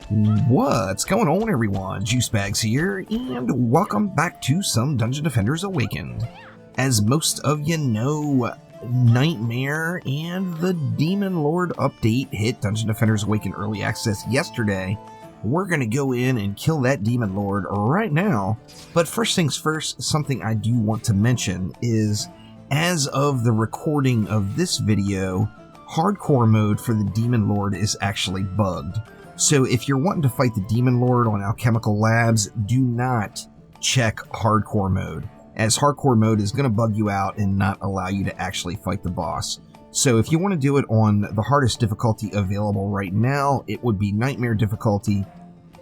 What's going on, everyone? Juicebags here, and welcome back to some Dungeon Defenders Awakened. As most of you know, Nightmare and the Demon Lord update hit Dungeon Defenders Awakened Early Access yesterday. We're going to go in and kill that Demon Lord right now. But first things first, something I do want to mention is, as of the recording of this video, hardcore mode for the Demon Lord is actually bugged. So if you're wanting to fight the Demon Lord on Alchemical Labs, do not check hardcore mode, as hardcore mode is going to bug you out and not allow you to actually fight the boss. So if you want to do it on the hardest difficulty available right now, it would be Nightmare difficulty,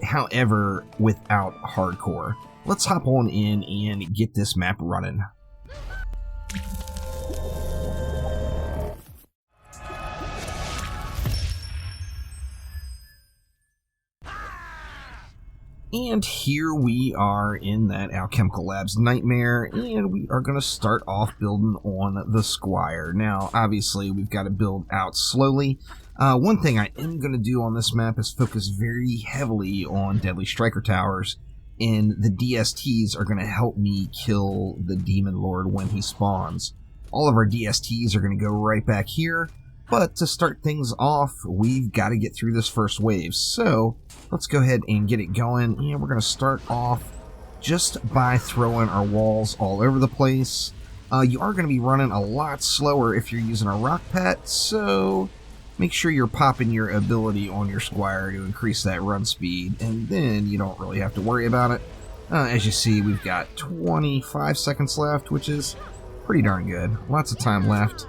however, without hardcore. Let's hop on in and get this map running. And here we are in that Alchemical Labs Nightmare, and we are going to start off building on the Squire. Now, obviously, we've got to build out slowly. One thing I am going to do on this map is focus very heavily on Deadly Striker Towers, and the DSTs are going to help me kill the Demon Lord when he spawns. All of our DSTs are going to go right back here. But to start things off, we've got to get through this first wave. So let's go ahead and get it going. And we're going to start off just by throwing our walls all over the place. You are going to be running a lot slower if you're using a rock pet. So make sure you're popping your ability on your Squire to increase that run speed. And then you don't really have to worry about it. As you see, we've got 25 seconds left, which is pretty darn good. Lots of time left.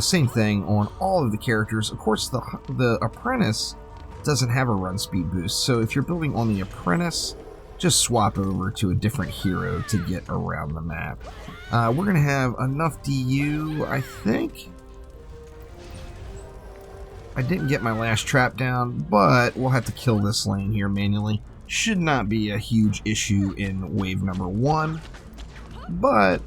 Same thing on all of the characters. Of course, the Apprentice doesn't have a run speed boost, so if you're building on the Apprentice, just swap over to a different hero to get around the map. We're going to have enough DU, I think. I didn't get my last trap down, but we'll have to kill this lane here manually. Should not be a huge issue in wave number 1, but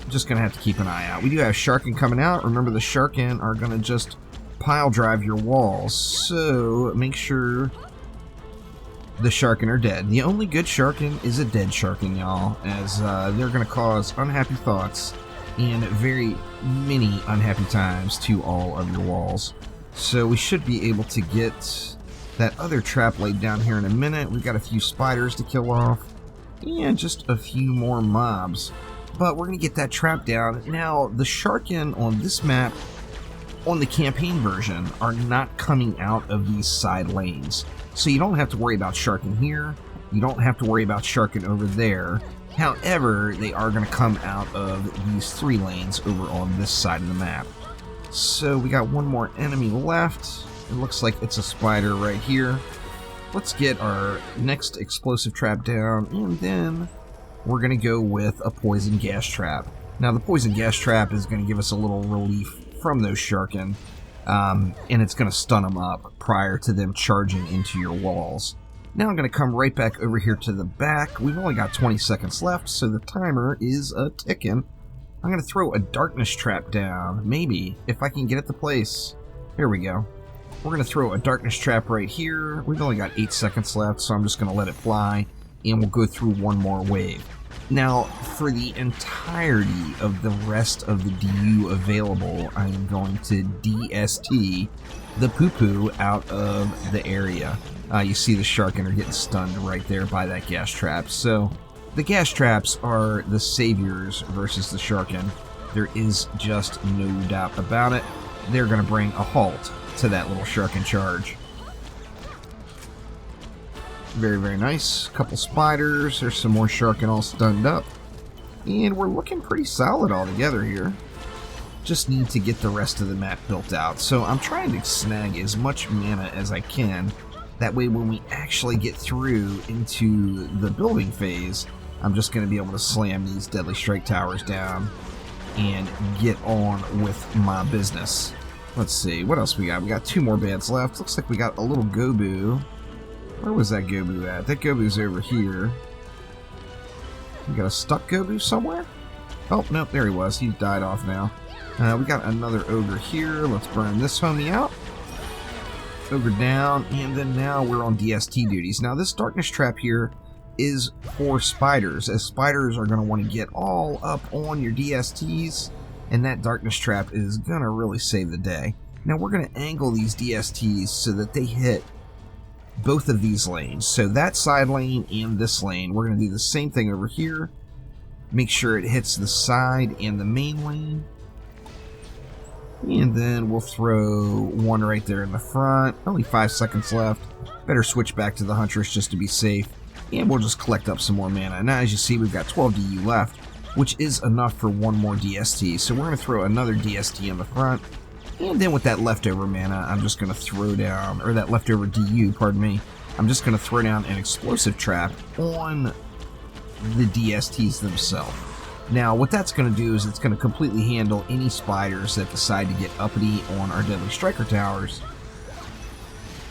just gonna have to keep an eye out. We do have Sharkin coming out. Remember, the Sharkin are gonna just pile drive your walls, so make sure the Sharkin are dead. The only good Sharkin is a dead Sharkin, y'all, as they're gonna cause unhappy thoughts and very many unhappy times to all of your walls. So we should be able to get that other trap laid down here in a minute. We've got a few spiders to kill off and just a few more mobs. But we're going to get that trap down. Now, the Sharkin on this map, on the campaign version, are not coming out of these side lanes. So you don't have to worry about Sharkin here. You don't have to worry about Sharkin over there. However, they are going to come out of these 3 lanes over on this side of the map. So we got one more enemy left. It looks like it's a spider right here. Let's get our next explosive trap down, and then we're going to go with a poison gas trap. Now, the poison gas trap is going to give us a little relief from those Sharkin, and it's going to stun them up prior to them charging into your walls. Now I'm going to come right back over here to the back. We've only got 20 seconds left, so the timer is a-ticking. I'm going to throw a darkness trap down, maybe, if I can get it to place. Here we go. We're going to throw a darkness trap right here. We've only got 8 seconds left, so I'm just going to let it fly, and we'll go through one more wave. Now, for the entirety of the rest of the DU available, I am going to DST the poo-poo out of the area. You see the Sharkin are getting stunned right there by that gas trap. So, the gas traps are the saviors versus the Sharkin. There is just no doubt about it. They're going to bring a halt to that little Sharkin charge. Very, very nice. Couple spiders. There's some more Sharkin all stunned up. And we're looking pretty solid all together here. Just need to get the rest of the map built out. So I'm trying to snag as much mana as I can. That way when we actually get through into the building phase, I'm just going to be able to slam these Deadly Strike Towers down and get on with my business. Let's see, what else we got? We got 2 more beds left. Looks like we got a little Gobu. Where was that Gobu at? That Gobu's over here. We got a stuck Gobu somewhere? Oh, no, there he was. He died off now. We got another ogre here. Let's burn this homie out. Ogre down, and then now we're on DST duties. Now this darkness trap here is for spiders, as spiders are going to want to get all up on your DSTs, and that darkness trap is going to really save the day. Now we're going to angle these DSTs so that they hit both of these lanes. So that side lane and this lane, we're going to do the same thing over here. Make sure it hits the side and the main lane. And then we'll throw one right there in the front. Only 5 seconds left. Better switch back to the Huntress just to be safe. And we'll just collect up some more mana. Now as you see, we've got 12 DU left, which is enough for one more DST. So we're going to throw another DST in the front. And then with that leftover mana, I'm just going to throw down, or that leftover DU, pardon me, I'm just going to throw down an explosive trap on the DSTs themselves. Now, what that's going to do is it's going to completely handle any spiders that decide to get uppity on our Deadly Striker towers.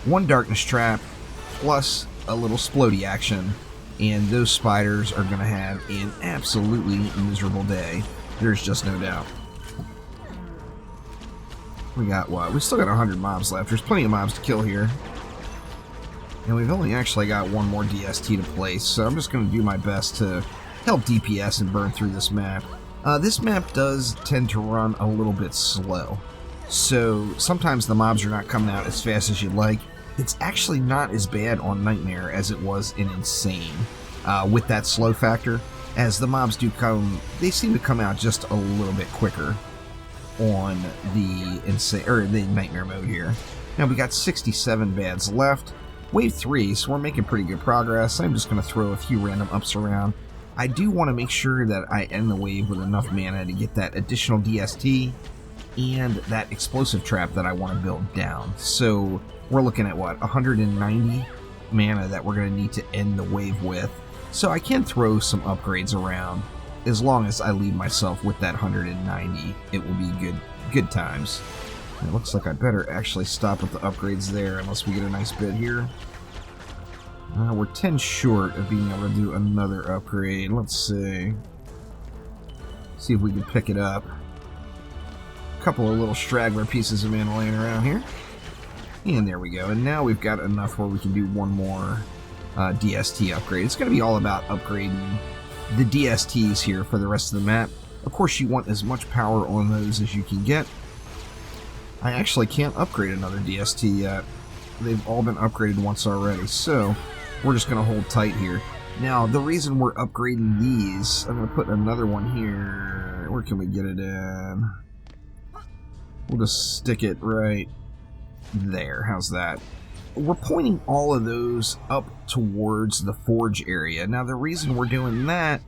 One darkness trap, plus a little splody action, and those spiders are going to have an absolutely miserable day. There's just no doubt. We got what? We still got 100 mobs left. There's plenty of mobs to kill here. And we've only actually got one more DST to place, so I'm just going to do my best to help DPS and burn through this map. This map does tend to run a little bit slow, so sometimes the mobs are not coming out as fast as you'd like. It's actually not as bad on Nightmare as it was in Insane with that slow factor, as the mobs do come, they seem to come out just a little bit quicker on the Insane, or the Nightmare mode here. Now we got 67 bads left. Wave 3, so we're making pretty good progress. I'm just going to throw a few random ups around. I do want to make sure that I end the wave with enough mana to get that additional DST and that explosive trap that I want to build down. So we're looking at what, 190 mana that we're going to need to end the wave with. So I can throw some upgrades around. As long as I leave myself with that 190, it will be good times. It looks like I better actually stop with the upgrades there unless we get a nice bid here. We're 10 short of being able to do another upgrade. Let's see. See if we can pick it up. A couple of little straggler pieces of mana laying around here. And there we go. And now we've got enough where we can do one more DST upgrade. It's going to be all about upgrading the DSTs here for the rest of the map. Of course, you want as much power on those as you can get. I actually can't upgrade another DST yet. They've all been upgraded once already, so we're just going to hold tight here. Now, the reason we're upgrading these, I'm going to put another one here. Where can we get it in? We'll just stick it right there. How's that? We're pointing all of those up towards the forge area. Now, the reason we're doing that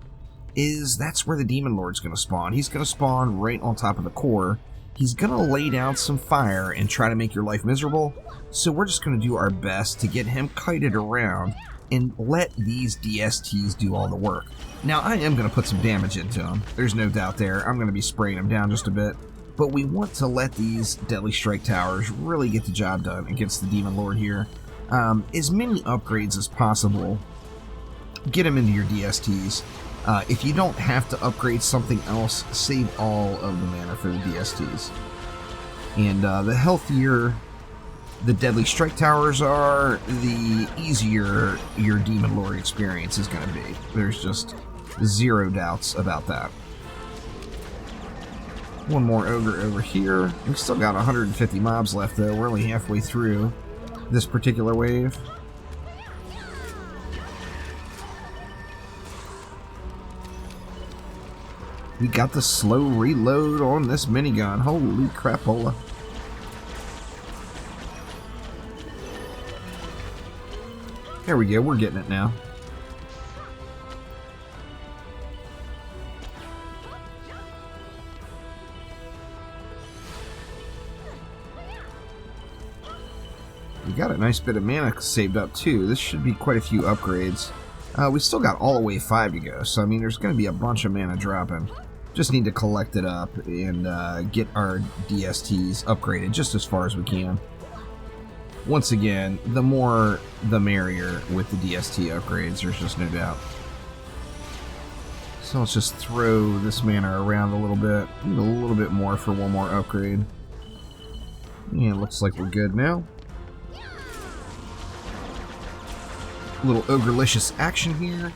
is that's where the Demon Lord's going to spawn. He's going to spawn right on top of the core. He's going to lay down some fire and try to make your life miserable. So we're just going to do our best to get him kited around and let these DSTs do all the work. Now, I am going to put some damage into him. There's no doubt there. I'm going to be spraying him down just a bit. But we want to let these Deadly Strike Towers really get the job done against the Demon Lord here. As many upgrades as possible. Get them into your DSTs. If you don't have to upgrade something else, save all of the mana for the DSTs. And the healthier the Deadly Strike Towers are, the easier your Demon Lord experience is going to be. There's just zero doubts about that. One more Ogre over here. We've still got 150 mobs left, though. We're only halfway through this particular wave. We got the slow reload on this minigun. Holy crapola. There we go, we're getting it now. We got a nice bit of mana saved up too. This should be quite a few upgrades. We still got all the way 5 to go, so I mean there's going to be a bunch of mana dropping. Just need to collect it up and get our DSTs upgraded just as far as we can. Once again, the more the merrier with the DST upgrades, there's just no doubt. So let's just throw this mana around a little bit. Need a little bit more for one more upgrade. And it looks like we're good now. A little Ogrelicious action here.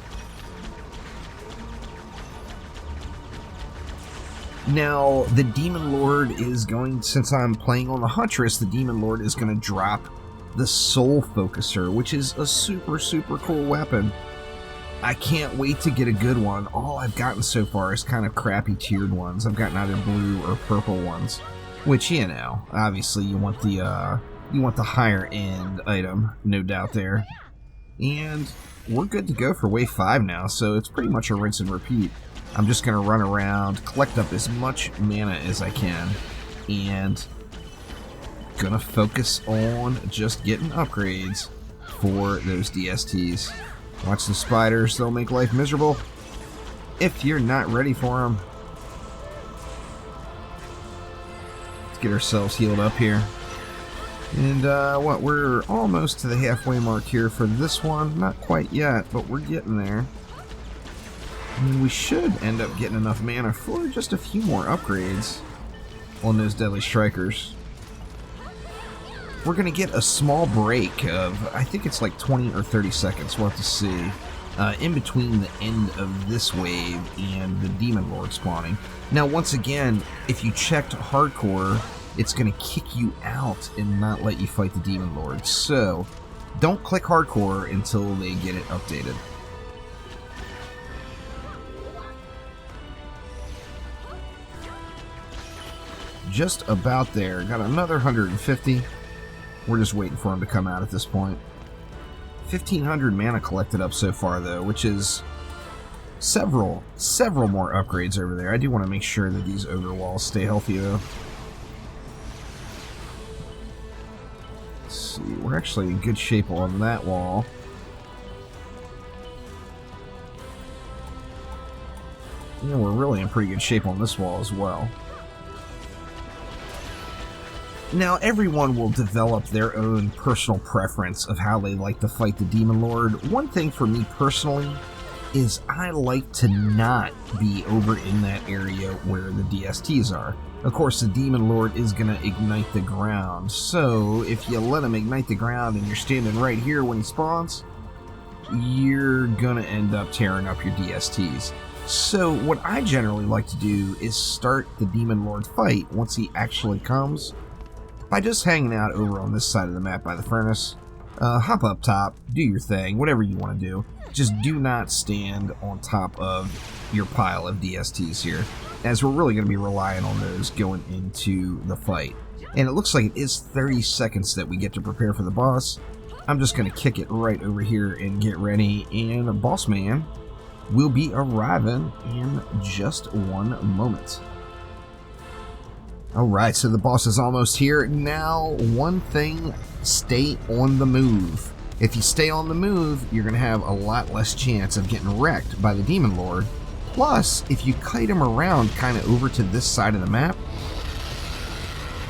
Now, the Demon Lord is going, since I'm playing on the Huntress, the Demon Lord is going to drop the Soul Focuser, which is a super, super cool weapon. I can't wait to get a good one. All I've gotten so far is kind of crappy tiered ones. I've gotten either blue or purple ones, which, you know, obviously you want the higher end item, no doubt there. And we're good to go for wave 5 now, so it's pretty much a rinse and repeat. I'm just going to run around, collect up as much mana as I can, and gonna focus on just getting upgrades for those DSTs. Watch the spiders, they'll make life miserable if you're not ready for them. Let's get ourselves healed up here. And we're almost to the halfway mark here for this one. Not quite yet, but we're getting there. And we should end up getting enough mana for just a few more upgrades on those Deadly Strikers. We're going to get a small break of, I think it's like 20 or 30 seconds, we'll have to see, in between the end of this wave and the Demon Lord spawning. Now, once again, if you checked Hardcore, it's going to kick you out and not let you fight the Demon Lord. So, don't click Hardcore until they get it updated. Just about there. Got another 150. We're just waiting for him to come out at this point. 1,500 mana collected up so far, though, which is several more upgrades over there. I do want to make sure that these ogre walls stay healthy, though. Let's see. We're actually in good shape on that wall. Yeah, we're really in pretty good shape on this wall as well. Now, everyone will develop their own personal preference of how they like to fight the Demon Lord. One thing for me personally is I like to not be over in that area where the DSTs are. Of course, the Demon Lord is going to ignite the ground, so if you let him ignite the ground and you're standing right here when he spawns, you're going to end up tearing up your DSTs. So what I generally like to do is start the Demon Lord fight once he actually comes by just hanging out over on this side of the map by the furnace. Hop up top, do your thing, whatever you want to do. Just do not stand on top of your pile of DSTs here, as we're really going to be relying on those going into the fight. And it looks like it is 30 seconds that we get to prepare for the boss. I'm just going to kick it right over here and get ready, and the boss man will be arriving in just one moment. Alright, so the boss is almost here. Now, one thing, stay on the move. If you stay on the move, you're going to have a lot less chance of getting wrecked by the Demon Lord. Plus, if you kite him around kind of over to this side of the map,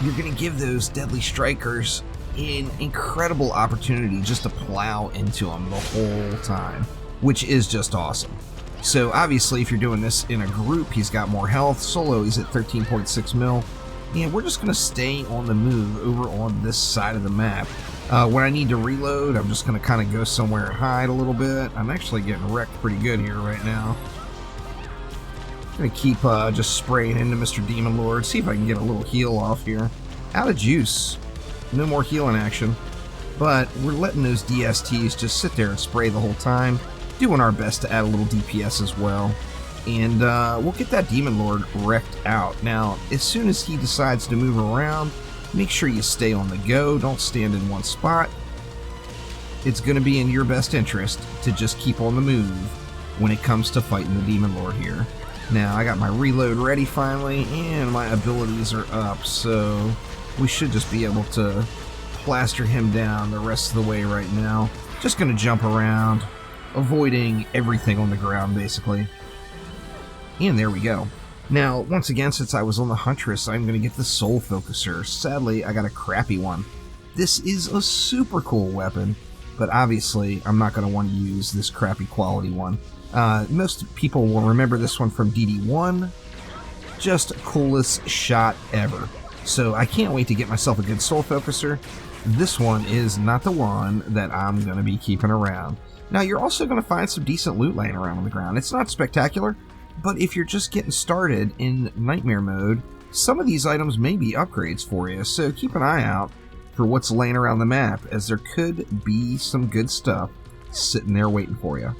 you're going to give those Deadly Strikers an incredible opportunity just to plow into them the whole time, which is just awesome. So obviously, if you're doing this in a group, he's got more health. Solo, he's at 13.6 mil. And we're just going to stay on the move over on this side of the map. When I need to reload, I'm just going to kind of go somewhere and hide a little bit. I'm actually getting wrecked pretty good here right now. I'm going to keep just spraying into Mr. Demon Lord. See if I can get a little heal off here. Out of juice. No more healing action. But we're letting those DSTs just sit there and spray the whole time. Doing our best to add a little DPS as well. And we'll get that Demon Lord wrecked out. Now, as soon as he decides to move around, make sure you stay on the go. Don't stand in one spot. It's going to be in your best interest to just keep on the move when it comes to fighting the Demon Lord here. Now, I got my reload ready finally, and my abilities are up, so we should just be able to plaster him down the rest of the way right now. Just going to jump around, avoiding everything on the ground, basically. And there we go. Now, once again, since I was on the Huntress, I'm going to get the Soul Focuser. Sadly, I got a crappy one. This is a super cool weapon, but obviously, I'm not going to want to use this crappy quality one. Most people will remember this one from DD1. Just coolest shot ever. So I can't wait to get myself a good Soul Focuser. this one is not the one that I'm going to be keeping around. Now, you're also going to find some decent loot laying around on the ground. It's not spectacular, but if you're just getting started in Nightmare mode, some of these items may be upgrades for you, so keep an eye out for what's laying around the map, as there could be some good stuff sitting there waiting for you.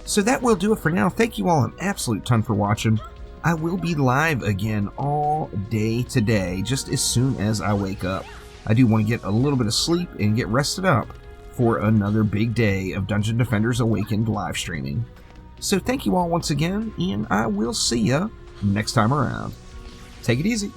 So that will do it for now. Thank you all an absolute ton for watching. I will be live again all day today, just as soon as I wake up. I do want to get a little bit of sleep and get rested up for another big day of Dungeon Defenders Awakened live streaming. So thank you all once again, and I will see ya next time around. Take it easy.